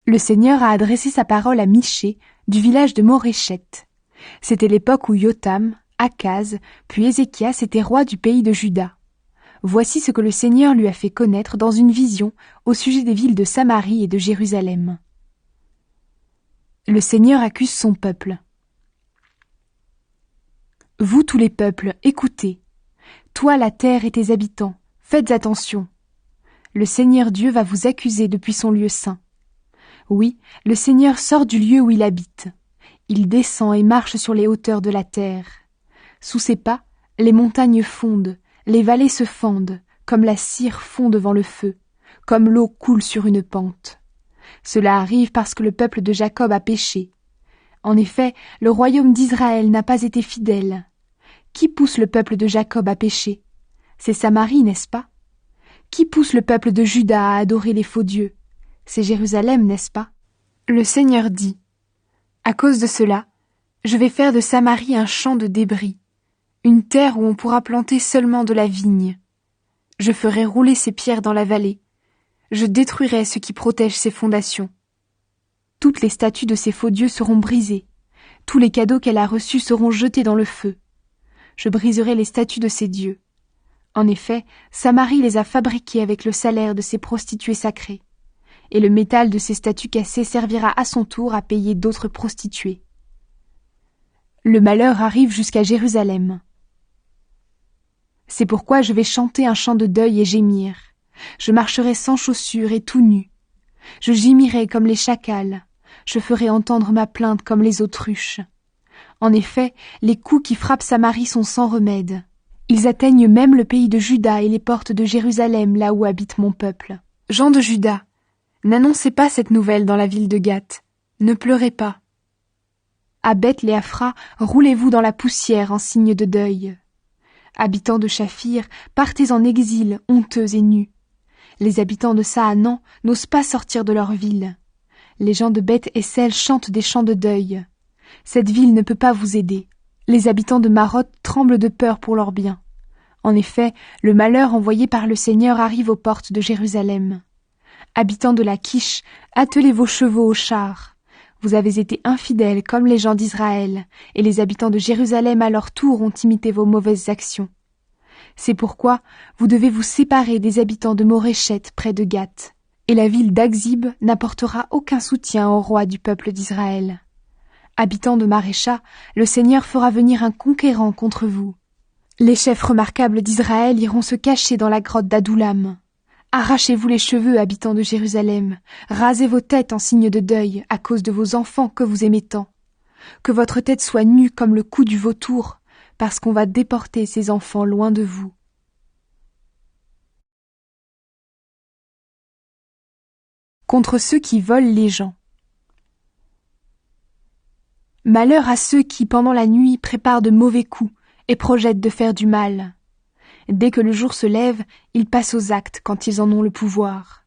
Le Seigneur a adressé sa parole à Michée, du village de Morécheth. C'était l'époque où Yotam, Akaz, puis Ézéchias étaient rois du pays de Juda. Voici ce que le Seigneur lui a fait connaître dans une vision au sujet des villes de Samarie et de Jérusalem. Le Seigneur accuse son peuple. Vous tous les peuples, écoutez. Toi la terre et tes habitants, faites attention. Le Seigneur Dieu va vous accuser depuis son lieu saint. Oui, le Seigneur sort du lieu où il habite. Il descend et marche sur les hauteurs de la terre. Sous ses pas, les montagnes fondent, les vallées se fendent, comme la cire fond devant le feu, comme l'eau coule sur une pente. Cela arrive parce que le peuple de Jacob a péché. En effet, le royaume d'Israël n'a pas été fidèle. Qui pousse le peuple de Jacob à pécher? C'est Samarie, n'est-ce pas? Qui pousse le peuple de Juda à adorer les faux dieux? C'est Jérusalem, n'est-ce pas? Le Seigneur dit: à cause de cela, je vais faire de Samarie un champ de débris, une terre où on pourra planter seulement de la vigne. Je ferai rouler ses pierres dans la vallée. Je détruirai ce qui protège ses fondations. Toutes les statues de ses faux dieux seront brisées. Tous les cadeaux qu'elle a reçus seront jetés dans le feu. Je briserai les statues de ses dieux. En effet, Samarie les a fabriqués avec le salaire de ses prostituées sacrées. Et le métal de ces statues cassées servira à son tour à payer d'autres prostituées. Le malheur arrive jusqu'à Jérusalem. C'est pourquoi je vais chanter un chant de deuil et gémir. Je marcherai sans chaussures et tout nu. Je gémirai comme les chacals. Je ferai entendre ma plainte comme les autruches. En effet, les coups qui frappent Samarie sont sans remède. Ils atteignent même le pays de Juda et les portes de Jérusalem, là où habite mon peuple. Gens de Juda, n'annoncez pas cette nouvelle dans la ville de Gath. Ne pleurez pas. À Beth-Léaphra, roulez-vous dans la poussière en signe de deuil. Habitants de Shaphir, partez en exil, honteux et nus. Les habitants de Saanan n'osent pas sortir de leur ville. Les gens de Beth-Essel chantent des chants de deuil. Cette ville ne peut pas vous aider. Les habitants de Maroth tremblent de peur pour leurs biens. En effet, le malheur envoyé par le Seigneur arrive aux portes de Jérusalem. Habitants de Lachish, attelez vos chevaux aux chars. Vous avez été infidèles comme les gens d'Israël, et les habitants de Jérusalem à leur tour ont imité vos mauvaises actions. C'est pourquoi vous devez vous séparer des habitants de Morécheth près de Gath, et la ville d'Akzib n'apportera aucun soutien au roi du peuple d'Israël. Habitants de Marécha, le Seigneur fera venir un conquérant contre vous. Les chefs remarquables d'Israël iront se cacher dans la grotte d'Adoulam. Arrachez-vous les cheveux, habitants de Jérusalem, rasez vos têtes en signe de deuil à cause de vos enfants que vous aimez tant. Que votre tête soit nue comme le cou du vautour, parce qu'on va déporter ces enfants loin de vous. Contre ceux qui volent les gens. Malheur à ceux qui, pendant la nuit, préparent de mauvais coups et projettent de faire du mal. Dès que le jour se lève, ils passent aux actes quand ils en ont le pouvoir.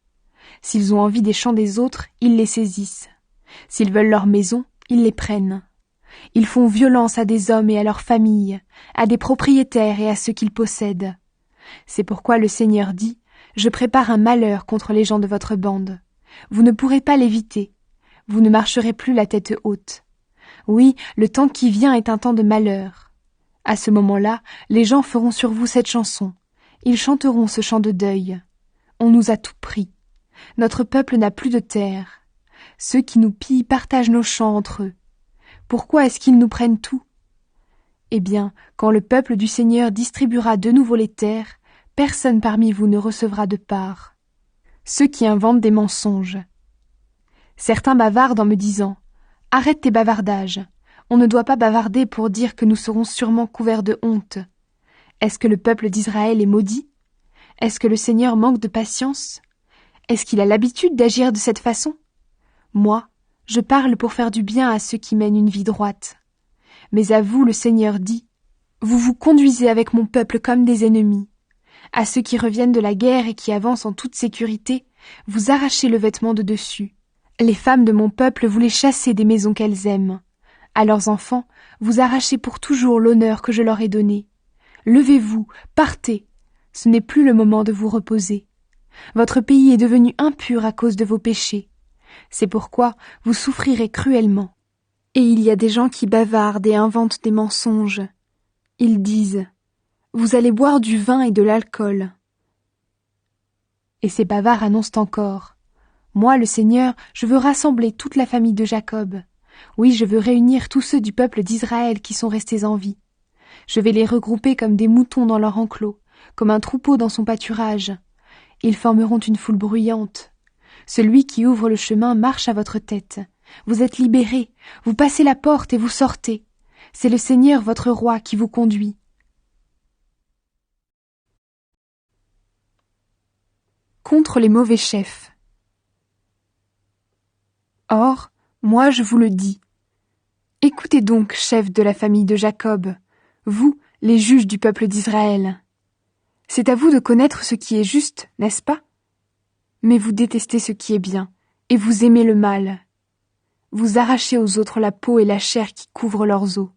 S'ils ont envie des champs des autres, ils les saisissent. S'ils veulent leur maison, ils les prennent. Ils font violence à des hommes et à leurs familles, à des propriétaires et à ceux qu'ils possèdent. C'est pourquoi le Seigneur dit: je prépare un malheur contre les gens de votre bande. Vous ne pourrez pas l'éviter. Vous ne marcherez plus la tête haute. Oui, le temps qui vient est un temps de malheur. À ce moment-là, les gens feront sur vous cette chanson. Ils chanteront ce chant de deuil. On nous a tout pris. Notre peuple n'a plus de terre. Ceux qui nous pillent partagent nos champs entre eux. Pourquoi est-ce qu'ils nous prennent tout? Eh bien, quand le peuple du Seigneur distribuera de nouveau les terres, personne parmi vous ne recevra de part. Ceux qui inventent des mensonges. Certains bavardent en me disant: arrête tes bavardages. On ne doit pas bavarder pour dire que nous serons sûrement couverts de honte. Est-ce que le peuple d'Israël est maudit? Est-ce que le Seigneur manque de patience? Est-ce qu'il a l'habitude d'agir de cette façon? Moi, je parle pour faire du bien à ceux qui mènent une vie droite. Mais à vous, le Seigneur dit: vous vous conduisez avec mon peuple comme des ennemis. À ceux qui reviennent de la guerre et qui avancent en toute sécurité, vous arrachez le vêtement de dessus. Les femmes de mon peuple, vous les chassez des maisons qu'elles aiment. À leurs enfants, vous arrachez pour toujours l'honneur que je leur ai donné. Levez-vous, partez. Ce n'est plus le moment de vous reposer. Votre pays est devenu impur à cause de vos péchés. C'est pourquoi vous souffrirez cruellement. Et il y a des gens qui bavardent et inventent des mensonges. Ils disent « Vous allez boire du vin et de l'alcool. » Et ces bavards annoncent encore « Moi, le Seigneur, je veux rassembler toute la famille de Jacob. Oui, je veux réunir tous ceux du peuple d'Israël qui sont restés en vie. Je vais les regrouper comme des moutons dans leur enclos, comme un troupeau dans son pâturage. Ils formeront une foule bruyante. Celui qui ouvre le chemin marche à votre tête. Vous êtes libérés, vous passez la porte et vous sortez. C'est le Seigneur votre roi qui vous conduit. » Contre les mauvais chefs. Or, moi je vous le dis. Écoutez donc, chefs de la famille de Jacob, vous, les juges du peuple d'Israël. C'est à vous de connaître ce qui est juste, n'est-ce pas? Mais vous détestez ce qui est bien, et vous aimez le mal. Vous arrachez aux autres la peau et la chair qui couvrent leurs os.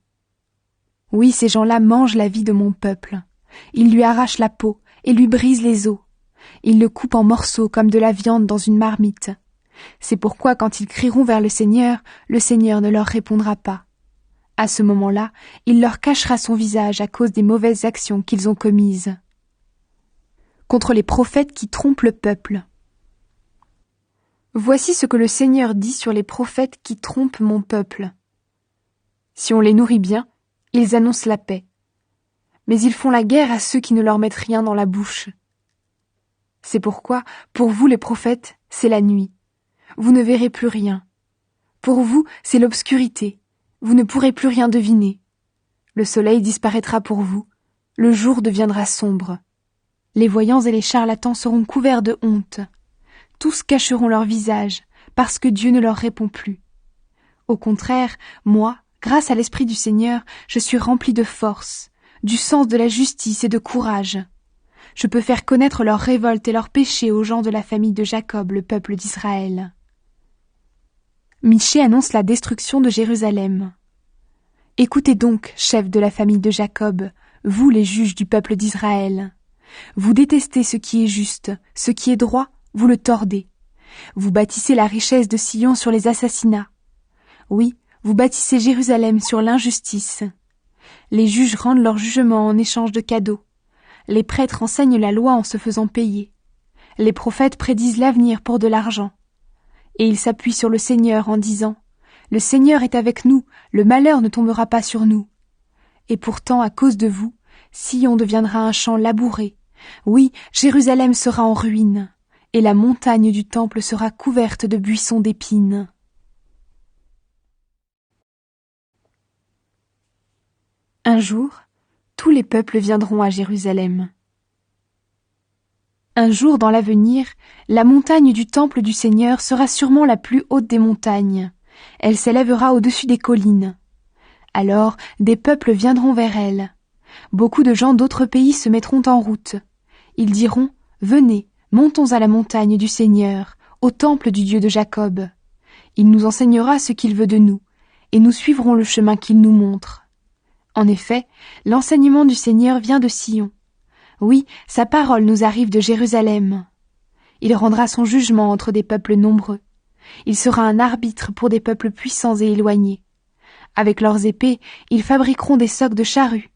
Oui, ces gens-là mangent la vie de mon peuple. Ils lui arrachent la peau et lui brisent les os. Ils le coupent en morceaux comme de la viande dans une marmite. C'est pourquoi quand ils crieront vers le Seigneur ne leur répondra pas. À ce moment-là, il leur cachera son visage à cause des mauvaises actions qu'ils ont commises. Contre les prophètes qui trompent le peuple. Voici ce que le Seigneur dit sur les prophètes qui trompent mon peuple. Si on les nourrit bien, ils annoncent la paix. Mais ils font la guerre à ceux qui ne leur mettent rien dans la bouche. C'est pourquoi, pour vous les prophètes, c'est la nuit. Vous ne verrez plus rien. Pour vous, c'est l'obscurité. Vous ne pourrez plus rien deviner. Le soleil disparaîtra pour vous. Le jour deviendra sombre. Les voyants et les charlatans seront couverts de honte. Tous cacheront leur visage, parce que Dieu ne leur répond plus. Au contraire, moi, grâce à l'Esprit du Seigneur, je suis rempli de force, du sens de la justice et de courage. Je peux faire connaître leurs révoltes et leurs péchés aux gens de la famille de Jacob, le peuple d'Israël. Michée annonce la destruction de Jérusalem. Écoutez donc, chefs de la famille de Jacob, vous les juges du peuple d'Israël. Vous détestez ce qui est juste, ce qui est droit, vous le tordez. Vous bâtissez la richesse de Sion sur les assassinats. Oui, vous bâtissez Jérusalem sur l'injustice. Les juges rendent leur jugement en échange de cadeaux. Les prêtres enseignent la loi en se faisant payer. Les prophètes prédisent l'avenir pour de l'argent. Et ils s'appuient sur le Seigneur en disant « Le Seigneur est avec nous, le malheur ne tombera pas sur nous. » Et pourtant, à cause de vous, Sion deviendra un champ labouré. Oui, Jérusalem sera en ruine, et la montagne du temple sera couverte de buissons d'épines. Un jour, tous les peuples viendront à Jérusalem. Un jour dans l'avenir, la montagne du temple du Seigneur sera sûrement la plus haute des montagnes. Elle s'élèvera au-dessus des collines. Alors, des peuples viendront vers elle. Beaucoup de gens d'autres pays se mettront en route. Ils diront « Venez, montons à la montagne du Seigneur, au temple du Dieu de Jacob. Il nous enseignera ce qu'il veut de nous, et nous suivrons le chemin qu'il nous montre. » En effet, l'enseignement du Seigneur vient de Sion. Oui, sa parole nous arrive de Jérusalem. Il rendra son jugement entre des peuples nombreux. Il sera un arbitre pour des peuples puissants et éloignés. Avec leurs épées, ils fabriqueront des socs de charrues.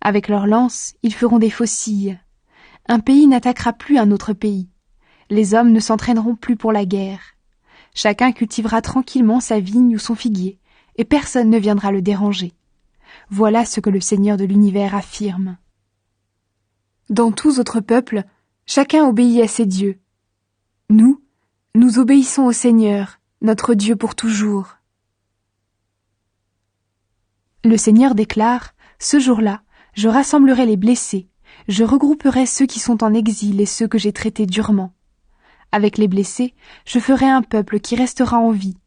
Avec leurs lances, ils feront des faucilles. Un pays n'attaquera plus un autre pays. Les hommes ne s'entraîneront plus pour la guerre. Chacun cultivera tranquillement sa vigne ou son figuier, et personne ne viendra le déranger. Voilà ce que le Seigneur de l'univers affirme. Dans tous autres peuples, chacun obéit à ses dieux. Nous obéissons au Seigneur, notre Dieu pour toujours. Le Seigneur déclare, ce jour-là, je rassemblerai les blessés, je regrouperai ceux qui sont en exil et ceux que j'ai traités durement. Avec les blessés, je ferai un peuple qui restera en vie.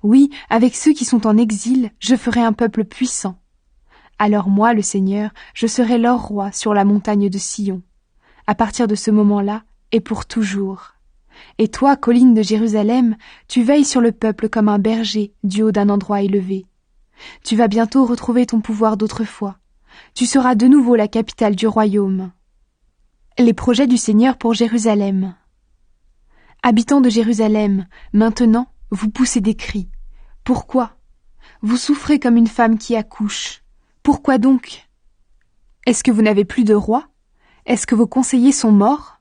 Oui, avec ceux qui sont en exil, je ferai un peuple puissant. Alors moi, le Seigneur, je serai leur roi sur la montagne de Sion. À partir de ce moment-là, et pour toujours. Et toi, colline de Jérusalem, tu veilles sur le peuple comme un berger du haut d'un endroit élevé. Tu vas bientôt retrouver ton pouvoir d'autrefois. Tu seras de nouveau la capitale du royaume. Les projets du Seigneur pour Jérusalem. Habitants de Jérusalem, maintenant, Vous poussez des cris. Pourquoi? Vous souffrez comme une femme qui accouche. Pourquoi donc? Est-ce que vous n'avez plus de roi? Est-ce que vos conseillers sont morts?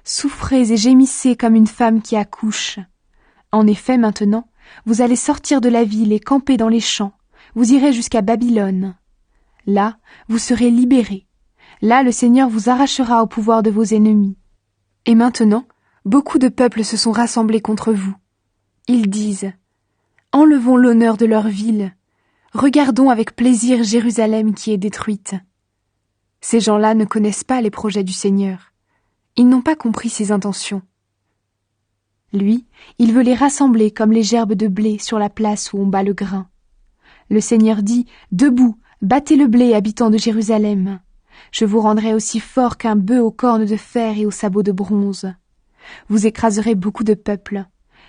Souffrez et gémissez comme une femme qui accouche. En effet, maintenant, vous allez sortir de la ville et camper dans les champs. Vous irez jusqu'à Babylone. Là, vous serez libérés. Là, le Seigneur vous arrachera au pouvoir de vos ennemis. Et maintenant, beaucoup de peuples se sont rassemblés contre vous. Ils disent « Enlevons l'honneur de leur ville. Regardons avec plaisir Jérusalem qui est détruite. » Ces gens-là ne connaissent pas les projets du Seigneur. Ils n'ont pas compris ses intentions. Lui, il veut les rassembler comme les gerbes de blé sur la place où on bat le grain. Le Seigneur dit « Debout, battez le blé, habitants de Jérusalem. Je vous rendrai aussi fort qu'un bœuf aux cornes de fer et aux sabots de bronze. Vous écraserez beaucoup de peuples.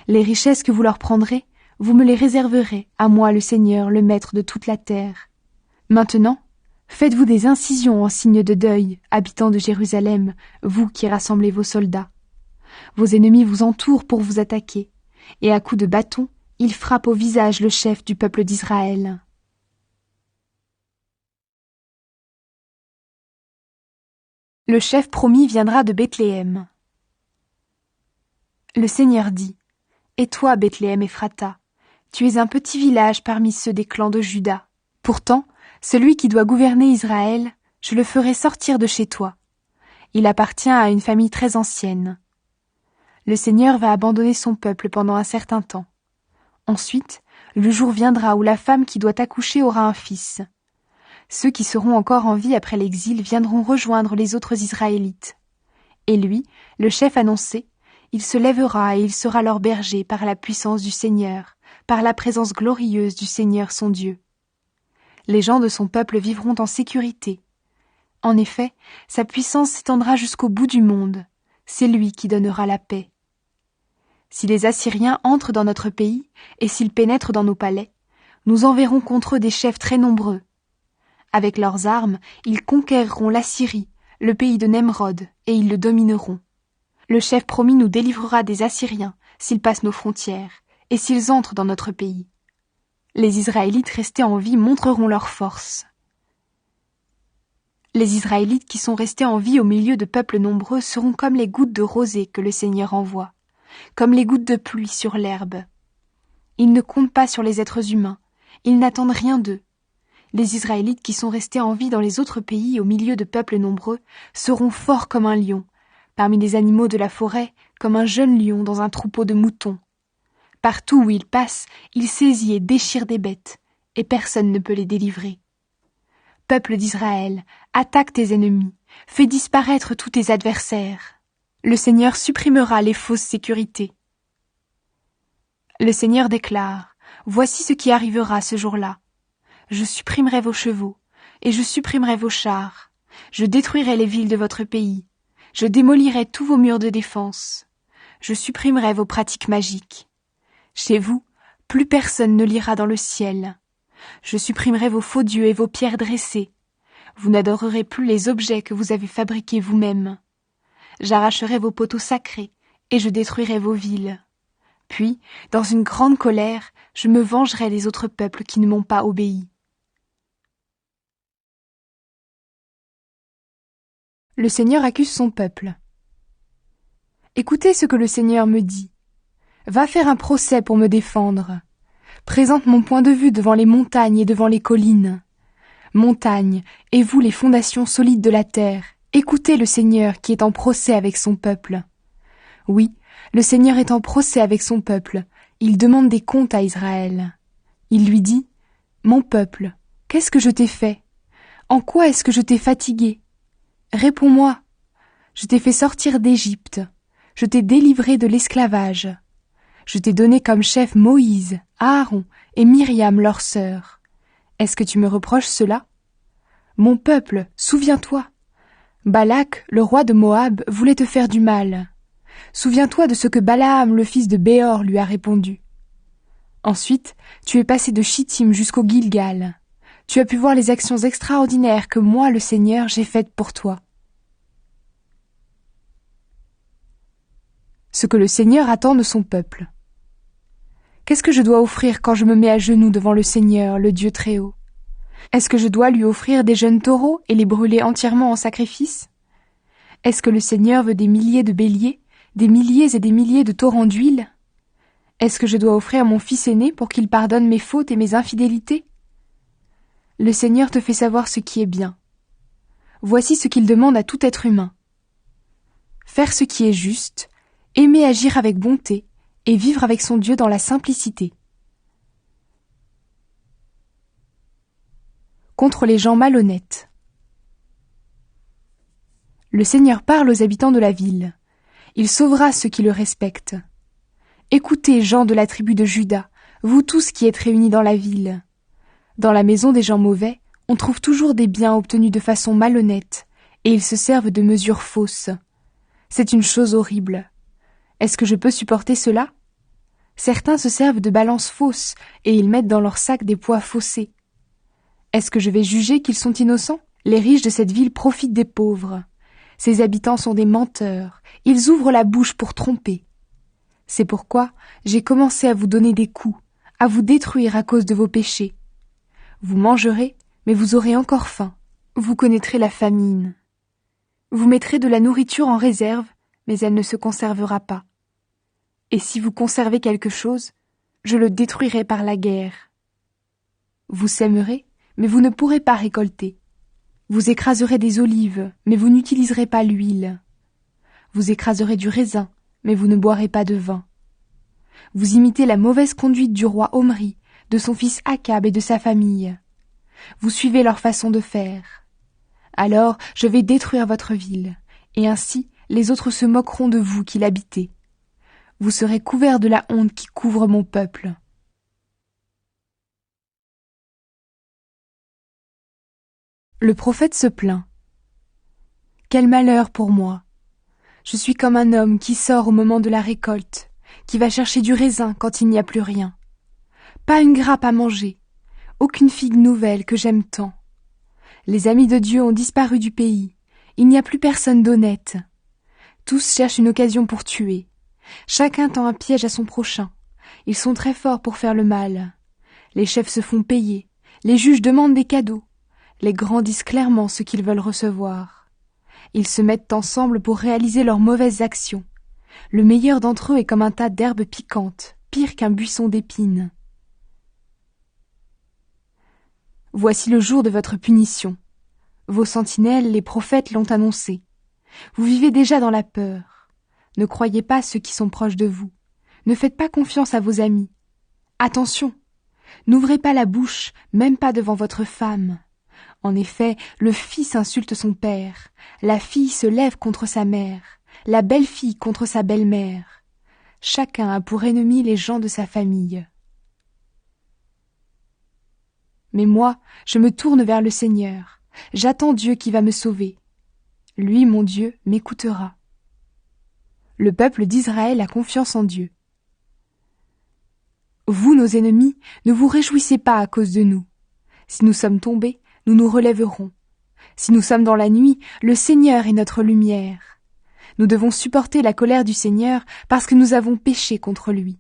Les richesses que vous leur prendrez, vous me les réserverez, à moi le Seigneur, le maître de toute la terre. Maintenant, faites-vous des incisions en signe de deuil, habitants de Jérusalem, vous qui rassemblez vos soldats. Vos ennemis vous entourent pour vous attaquer, et à coups de bâton, ils frappent au visage le chef du peuple d'Israël. Le chef promis viendra de Bethléem. Le Seigneur dit « Et toi, Bethléem Ephrata, tu es un petit village parmi ceux des clans de Juda. Pourtant, celui qui doit gouverner Israël, je le ferai sortir de chez toi. Il appartient à une famille très ancienne. Le Seigneur va abandonner son peuple pendant un certain temps. Ensuite, le jour viendra où la femme qui doit accoucher aura un fils. Ceux qui seront encore en vie après l'exil viendront rejoindre les autres Israélites. Et lui, le chef annoncé, il se lèvera et il sera leur berger par la puissance du Seigneur, par la présence glorieuse du Seigneur son Dieu. Les gens de son peuple vivront en sécurité. En effet, sa puissance s'étendra jusqu'au bout du monde. C'est lui qui donnera la paix. Si les Assyriens entrent dans notre pays et s'ils pénètrent dans nos palais, nous enverrons contre eux des chefs très nombreux. Avec leurs armes, ils conquerront l'Assyrie, le pays de Nemrod, et ils le domineront. Le chef promis nous délivrera des Assyriens s'ils passent nos frontières et s'ils entrent dans notre pays. Les Israélites restés en vie montreront leur force. Les Israélites qui sont restés en vie au milieu de peuples nombreux seront comme les gouttes de rosée que le Seigneur envoie, comme les gouttes de pluie sur l'herbe. Ils ne comptent pas sur les êtres humains, ils n'attendent rien d'eux. Les Israélites qui sont restés en vie dans les autres pays au milieu de peuples nombreux seront forts comme un lion, parmi les animaux de la forêt comme un jeune lion dans un troupeau de moutons. Partout où il passe, il saisit et déchire des bêtes, et personne ne peut les délivrer. Peuple d'Israël, attaque tes ennemis, fais disparaître tous tes adversaires. Le Seigneur supprimera les fausses sécurités. Le Seigneur déclare, voici ce qui arrivera ce jour-là. Je supprimerai vos chevaux, et je supprimerai vos chars. Je détruirai les villes de votre pays. Je démolirai tous vos murs de défense. Je supprimerai vos pratiques magiques. Chez vous, plus personne ne lira dans le ciel. Je supprimerai vos faux dieux et vos pierres dressées. Vous n'adorerez plus les objets que vous avez fabriqués vous-même. J'arracherai vos poteaux sacrés, et je détruirai vos villes. Puis, dans une grande colère, je me vengerai des autres peuples qui ne m'ont pas obéi. Le Seigneur accuse son peuple. Écoutez ce que le Seigneur me dit. Va faire un procès pour me défendre. Présente mon point de vue devant les montagnes et devant les collines. Montagnes, et vous les fondations solides de la terre, écoutez le Seigneur qui est en procès avec son peuple. Oui, le Seigneur est en procès avec son peuple. Il demande des comptes à Israël. Il lui dit, « Mon peuple, qu'est-ce que je t'ai fait? En quoi est-ce que je t'ai fatigué? Réponds-moi. Je t'ai fait sortir d'Égypte. Je t'ai délivré de l'esclavage. Je t'ai donné comme chef Moïse, Aaron et Myriam leur sœur. Est-ce que tu me reproches cela? Mon peuple, souviens-toi. Balak, le roi de Moab, voulait te faire du mal. Souviens-toi de ce que Balaam, le fils de Béor, lui a répondu. Ensuite, tu es passé de Chittim jusqu'au Gilgal. Tu as pu voir les actions extraordinaires que moi, le Seigneur, j'ai faites pour toi. Ce que le Seigneur attend de son peuple. Qu'est-ce que je dois offrir quand je me mets à genoux devant le Seigneur, le Dieu Très-Haut? Est-ce que je dois lui offrir des jeunes taureaux et les brûler entièrement en sacrifice? Est-ce que le Seigneur veut des milliers de béliers, des milliers et des milliers de torrents d'huile? Est-ce que je dois offrir mon fils aîné pour qu'il pardonne mes fautes et mes infidélités? Le Seigneur te fait savoir ce qui est bien. Voici ce qu'il demande à tout être humain. Faire ce qui est juste, aimer agir avec bonté et vivre avec son Dieu dans la simplicité. Contre les gens malhonnêtes. Le Seigneur parle aux habitants de la ville. Il sauvera ceux qui le respectent. Écoutez, gens de la tribu de Juda, vous tous qui êtes réunis dans la ville. Dans la maison des gens mauvais, on trouve toujours des biens obtenus de façon malhonnête, et ils se servent de mesures fausses. C'est une chose horrible. Est-ce que je peux supporter cela? Certains se servent de balances fausses, et ils mettent dans leur sac des poids faussés. Est-ce que je vais juger qu'ils sont innocents? Les riches de cette ville profitent des pauvres. Ses habitants sont des menteurs, ils ouvrent la bouche pour tromper. C'est pourquoi j'ai commencé à vous donner des coups, à vous détruire à cause de vos péchés. Vous mangerez, mais vous aurez encore faim. Vous connaîtrez la famine. Vous mettrez de la nourriture en réserve, mais elle ne se conservera pas. Et si vous conservez quelque chose, je le détruirai par la guerre. Vous sèmerez, mais vous ne pourrez pas récolter. Vous écraserez des olives, mais vous n'utiliserez pas l'huile. Vous écraserez du raisin, mais vous ne boirez pas de vin. Vous imitez la mauvaise conduite du roi Omri, de son fils Akab et de sa famille. Vous suivez leur façon de faire. Alors je vais détruire votre ville, et ainsi les autres se moqueront de vous qui l'habitez. Vous serez couverts de la honte qui couvre mon peuple. Le prophète se plaint. Quel malheur pour moi! Je suis comme un homme qui sort au moment de la récolte, qui va chercher du raisin quand il n'y a plus rien. Pas une grappe à manger, aucune figue nouvelle que j'aime tant. Les amis de Dieu ont disparu du pays, il n'y a plus personne d'honnête. Tous cherchent une occasion pour tuer. Chacun tend un piège à son prochain. Ils sont très forts pour faire le mal. Les chefs se font payer, les juges demandent des cadeaux. Les grands disent clairement ce qu'ils veulent recevoir. Ils se mettent ensemble pour réaliser leurs mauvaises actions. Le meilleur d'entre eux est comme un tas d'herbes piquantes, pire qu'un buisson d'épines. Voici le jour de votre punition. Vos sentinelles, les prophètes, l'ont annoncé. Vous vivez déjà dans la peur. Ne croyez pas ceux qui sont proches de vous. Ne faites pas confiance à vos amis. Attention, n'ouvrez pas la bouche, même pas devant votre femme. En effet, le fils insulte son père, la fille se lève contre sa mère, la belle-fille contre sa belle-mère. Chacun a pour ennemi les gens de sa famille. Mais moi, je me tourne vers le Seigneur. J'attends Dieu qui va me sauver. Lui, mon Dieu, m'écoutera. Le peuple d'Israël a confiance en Dieu. Vous, nos ennemis, ne vous réjouissez pas à cause de nous. Si nous sommes tombés, nous nous relèverons. Si nous sommes dans la nuit, le Seigneur est notre lumière. Nous devons supporter la colère du Seigneur parce que nous avons péché contre lui.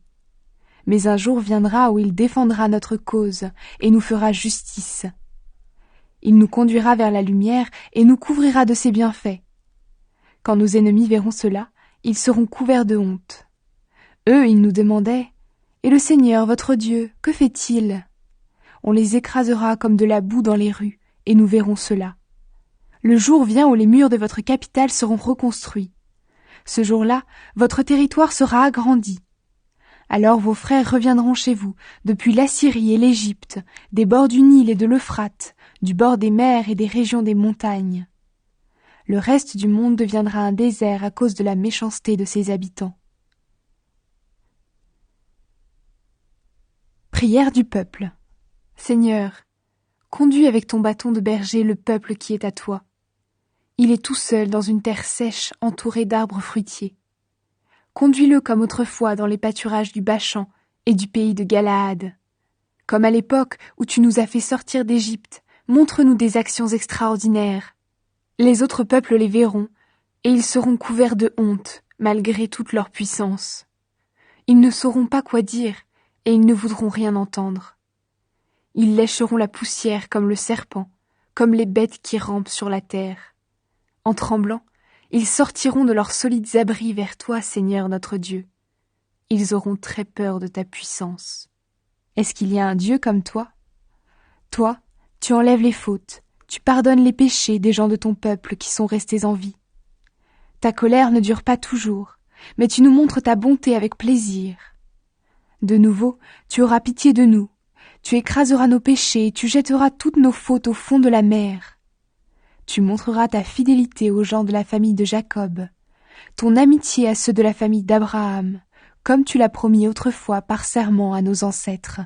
Mais un jour viendra où il défendra notre cause et nous fera justice. Il nous conduira vers la lumière et nous couvrira de ses bienfaits. Quand nos ennemis verront cela, ils seront couverts de honte. Eux, ils nous demandaient « Et le Seigneur, votre Dieu, que fait-il » On les écrasera comme de la boue dans les rues, et nous verrons cela. Le jour vient où les murs de votre capitale seront reconstruits. Ce jour-là, votre territoire sera agrandi. Alors vos frères reviendront chez vous, depuis l'Assyrie et l'Égypte, des bords du Nil et de l'Euphrate, du bord des mers et des régions des montagnes. Le reste du monde deviendra un désert à cause de la méchanceté de ses habitants. Prière du peuple. Seigneur, conduis avec ton bâton de berger le peuple qui est à toi. Il est tout seul dans une terre sèche entourée d'arbres fruitiers. Conduis-le comme autrefois dans les pâturages du Bashan et du pays de Galaad. Comme à l'époque où tu nous as fait sortir d'Égypte, montre-nous des actions extraordinaires. Les autres peuples les verront, et ils seront couverts de honte, malgré toute leur puissance. Ils ne sauront pas quoi dire, et ils ne voudront rien entendre. Ils lécheront la poussière comme le serpent, comme les bêtes qui rampent sur la terre. En tremblant, ils sortiront de leurs solides abris vers toi, Seigneur notre Dieu. Ils auront très peur de ta puissance. Est-ce qu'il y a un Dieu comme toi? Toi, tu enlèves les fautes, tu pardonnes les péchés des gens de ton peuple qui sont restés en vie. Ta colère ne dure pas toujours, mais tu nous montres ta bonté avec plaisir. De nouveau, tu auras pitié de nous, tu écraseras nos péchés et tu jetteras toutes nos fautes au fond de la mer. Tu montreras ta fidélité aux gens de la famille de Jacob, ton amitié à ceux de la famille d'Abraham, comme tu l'as promis autrefois par serment à nos ancêtres.